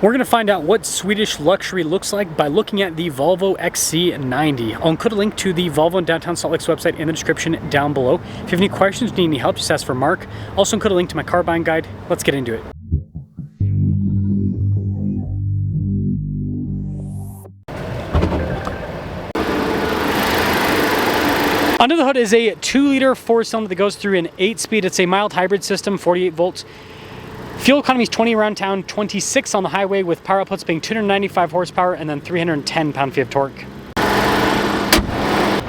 We're gonna find out what Swedish luxury looks like by looking at the Volvo XC90. I'll include a link to the Volvo in Downtown Salt Lake's website in the description down below. If you have any questions, need any help, just ask for Mark. Also include a link to my car buying guide. Let's get into it. Under the hood is a 2-liter 4-cylinder that goes through an 8-speed. It's a mild hybrid system, 48 volts. Fuel economy is 20 around town, 26 on the highway, with power outputs being 295 horsepower and then 310 pound-feet of torque.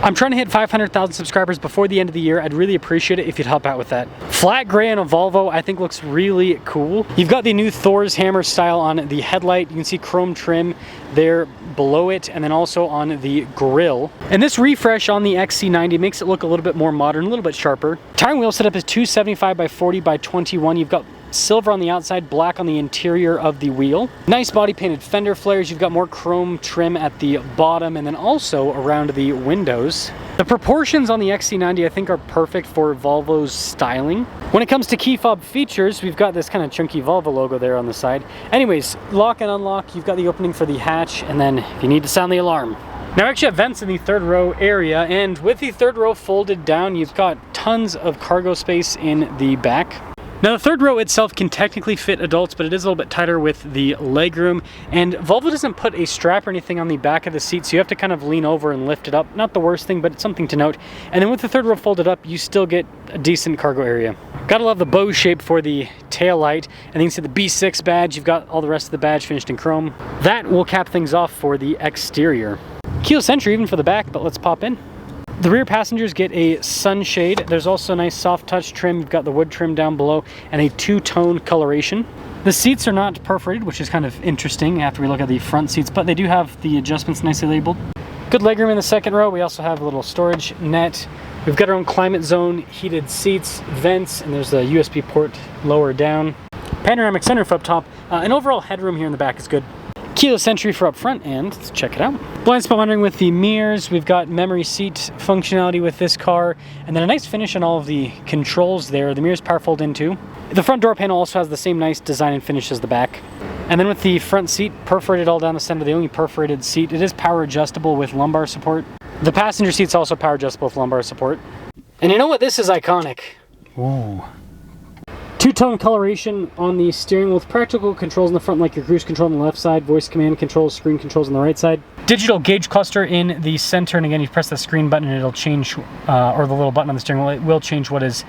I'm trying to hit 500,000 subscribers before the end of the year. I'd really appreciate it if you'd help out with that. Flat gray on a Volvo I think looks really cool. You've got the new Thor's hammer style on the headlight. You can see chrome trim there below it, and then also on the grille. And this refresh on the XC90 makes it look a little bit more modern, a little bit sharper. Tire and wheel setup is 275 by 40 by 21. You've got silver on the outside, black on the interior of the wheel. Nice body painted fender flares. You've got more chrome trim at the bottom and then also around the windows. The proportions on the XC90 I think are perfect for Volvo's styling. When it comes to key fob features, we've got this kind of chunky Volvo logo there on the side. Anyways, lock and unlock, you've got the opening for the hatch, and then if you need to sound the alarm. Now I actually have vents in the third row area, and with the third row folded down, you've got tons of cargo space in the back. Now the third row itself can technically fit adults, but it is a little bit tighter with the legroom, and Volvo doesn't put a strap or anything on the back of the seat, so you have to kind of lean over and lift it up. Not the worst thing, but it's something to note. And then with the third row folded up, you still get a decent cargo area. Gotta love the bow shape for the tail light, and then you can see the B6 badge. You've got all the rest of the badge finished in chrome. That will cap things off for the exterior. Keyless entry even for the back, but let's pop in. The rear passengers get a sunshade. There's also a nice soft touch trim. You've got the wood trim down below and a 2-tone coloration. The seats are not perforated, which is kind of interesting after we look at the front seats, but they do have the adjustments nicely labeled. Good legroom in the second row. We also have a little storage net. We've got our own climate zone, heated seats, vents, and there's a USB port lower down. Panoramic sunroof up top. And overall headroom here in the back is good. Keyless entry for up front, and let's check it out. Blind spot monitoring with the mirrors. We've got memory seat functionality with this car, and then a nice finish on all of the controls there. The mirrors power fold in too. The front door panel also has the same nice design and finish as the back. And then with the front seat perforated all down the center, the only perforated seat, it is power adjustable with lumbar support. The passenger seat's also power adjustable with lumbar support. And you know what? This is iconic. Ooh. 2-tone coloration on the steering wheel with practical controls in the front, like your cruise control on the left side, voice command controls, screen controls on the right side. Digital gauge cluster in the center, and again, you press the screen button and it'll change, or the little button on the steering wheel, it will change what is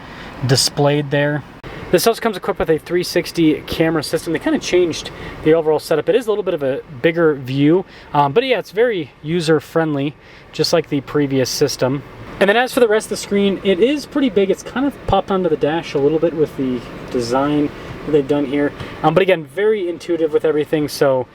displayed there. This also comes equipped with a 360 camera system. They kind of changed the overall setup. It is a little bit of a bigger view, but yeah, it's very user-friendly, just like the previous system. And then as for the rest of the screen, it is pretty big. It's kind of popped onto the dash a little bit with the design that they've done here. But again, very intuitive with everything. So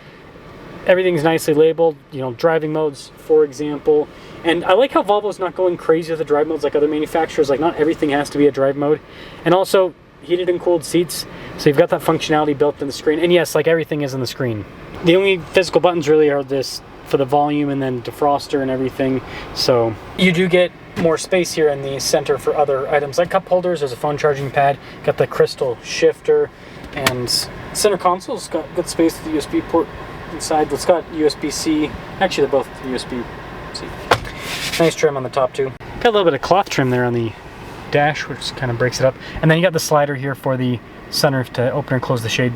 everything's nicely labeled, you know, driving modes, for example. And I like how Volvo's not going crazy with the drive modes like other manufacturers. Like, not everything has to be a drive mode. And also heated and cooled seats. So you've got that functionality built in the screen. And yes, like everything is in the screen. The only physical buttons really are this for the volume and then defroster and everything. So you do get more space here in the center for other items like cup holders. There's a phone charging pad, got the crystal shifter, and center console's got good space with the USB port inside. It's got USB-C. Actually, they're both USB-C. Nice trim on the top too. Got a little bit of cloth trim there on the dash, which kind of breaks it up. And then you got the slider here for the sunroof to open and close the shade.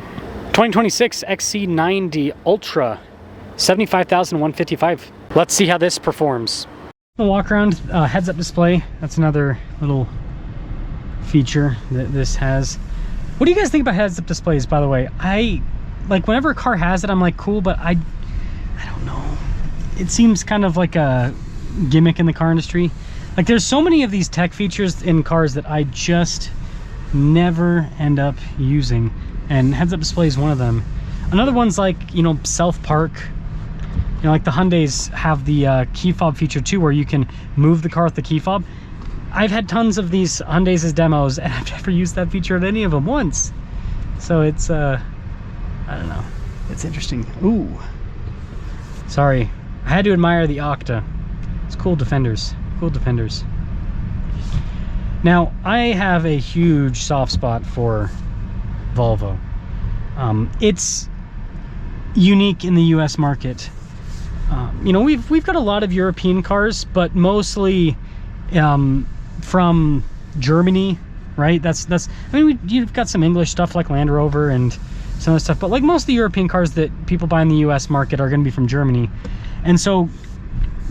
2026 XC90 Ultra, 75,155. Let's see how this performs. The walk around heads-up display. That's another little feature that this has. What do you guys think about heads-up displays, by the way? I like whenever a car has it, I'm like, cool, but I don't know. It seems kind of like a gimmick in the car industry. Like, there's so many of these tech features in cars that I just never end up using, and heads-up display is one of them. Another one's like, you know, self-park. You know, like the Hyundais have the key fob feature too, where you can move the car with the key fob. I've had tons of these Hyundais as demos, and I've never used that feature at any of them once. So it's, I don't know. It's interesting. Ooh. Sorry. I had to admire the Octa. It's cool defenders. Cool defenders. Now, I have a huge soft spot for Volvo. It's unique in the US market. You know, we've got a lot of European cars, but mostly from Germany, right? That's I mean, you've got some English stuff like Land Rover and some of the stuff, but like most of the European cars that people buy in the US market are going to be from Germany. And so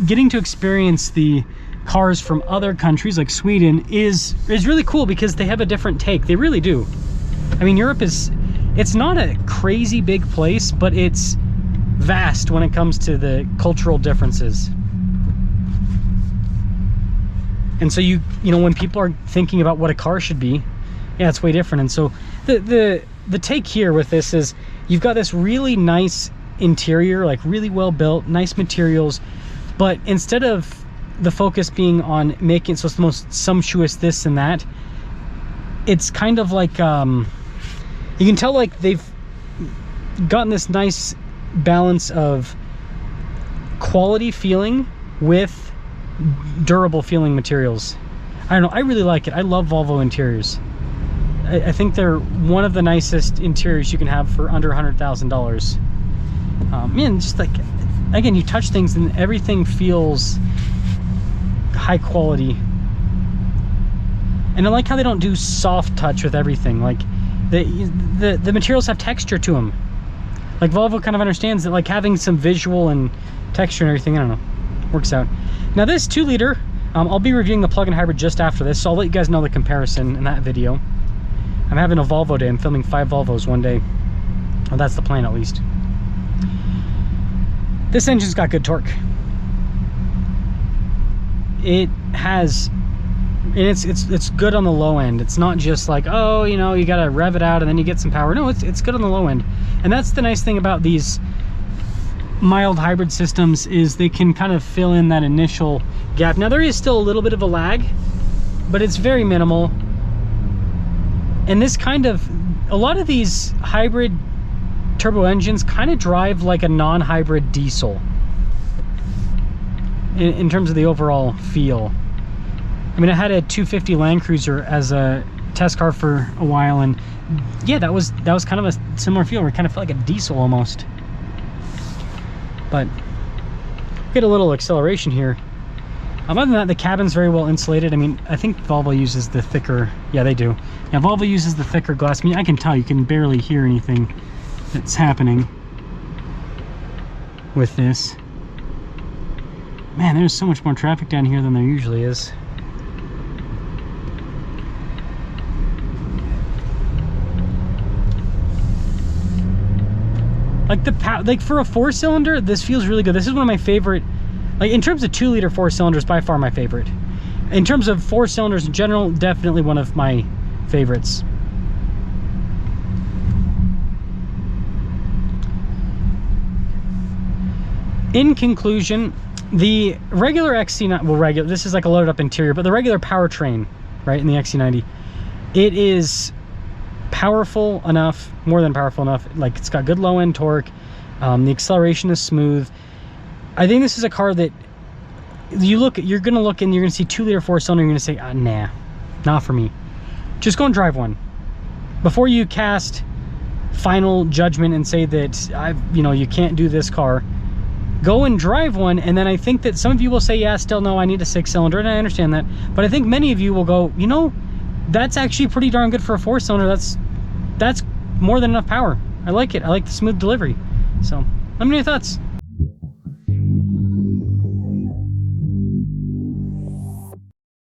getting to experience the cars from other countries like Sweden is really cool, because they have a different take. They really do. I mean, Europe it's not a crazy big place, but it's vast when it comes to the cultural differences. And so you know, when people are thinking about what a car should be, yeah, it's way different. And so the take here with this is you've got this really nice interior, like really well built, nice materials, but instead of the focus being on making it so it's the most sumptuous this and that, it's kind of like you can tell like they've gotten this nice balance of quality feeling with durable feeling materials. I don't know, I really like it. I love Volvo interiors. I think they're one of the nicest interiors you can have for under $100,000. Man, just like, again, you touch things and everything feels high quality. And I like how they don't do soft touch with everything. Like the materials have texture to them. Like Volvo kind of understands that, like having some visual and texture and everything, I don't know, works out. Now this 2-liter, I'll be reviewing the plug-in hybrid just after this, so I'll let you guys know the comparison in that video. I'm having a Volvo day. I'm filming 5 Volvos one day. Well, that's the plan, at least. This engine's got good torque. It has, and it's good on the low end. It's not just like, oh, you know, you gotta rev it out and then you get some power. No, it's good on the low end. And that's the nice thing about these mild hybrid systems, is they can kind of fill in that initial gap. Now there is still a little bit of a lag, but it's very minimal. And this kind of, a lot of these hybrid turbo engines kind of drive like a non-hybrid diesel in terms of the overall feel. I mean, I had a 250 Land Cruiser as a test car for a while, and yeah, that was kind of a similar feel, where it kind of felt like a diesel almost. But get a little acceleration here. Other than that, the cabin's very well insulated. I mean, I think Volvo uses the thicker, yeah, they do. Yeah, Volvo uses the thicker glass. I mean, I can tell you can barely hear anything that's happening with this. Man, there's so much more traffic down here than there usually is. Like like for a 4-cylinder, this feels really good. This is one of my favorite. Like in terms of 2-liter 4-cylinders, by far my favorite. In terms of 4-cylinders in general, definitely one of my favorites. In conclusion, the regular XC90, well, this is like a loaded up interior, but the regular Powertrain, right, in the XC90, it is powerful enough, more than powerful enough. Like, it's got good low end torque. The acceleration is smooth. I think this is a car that you're gonna look and you're gonna see 2-liter 4-cylinder, you're gonna say, nah, not for me. Just go and drive one before you cast final judgment and say that you can't do this car. Go and drive one, and then I think that some of you will say, yeah, still no, I need a 6-cylinder, and I understand that. But I think many of you will go, you know, that's actually pretty darn good for a 4-cylinder. That's more than enough power. I like it. I like the smooth delivery. So let me know your thoughts.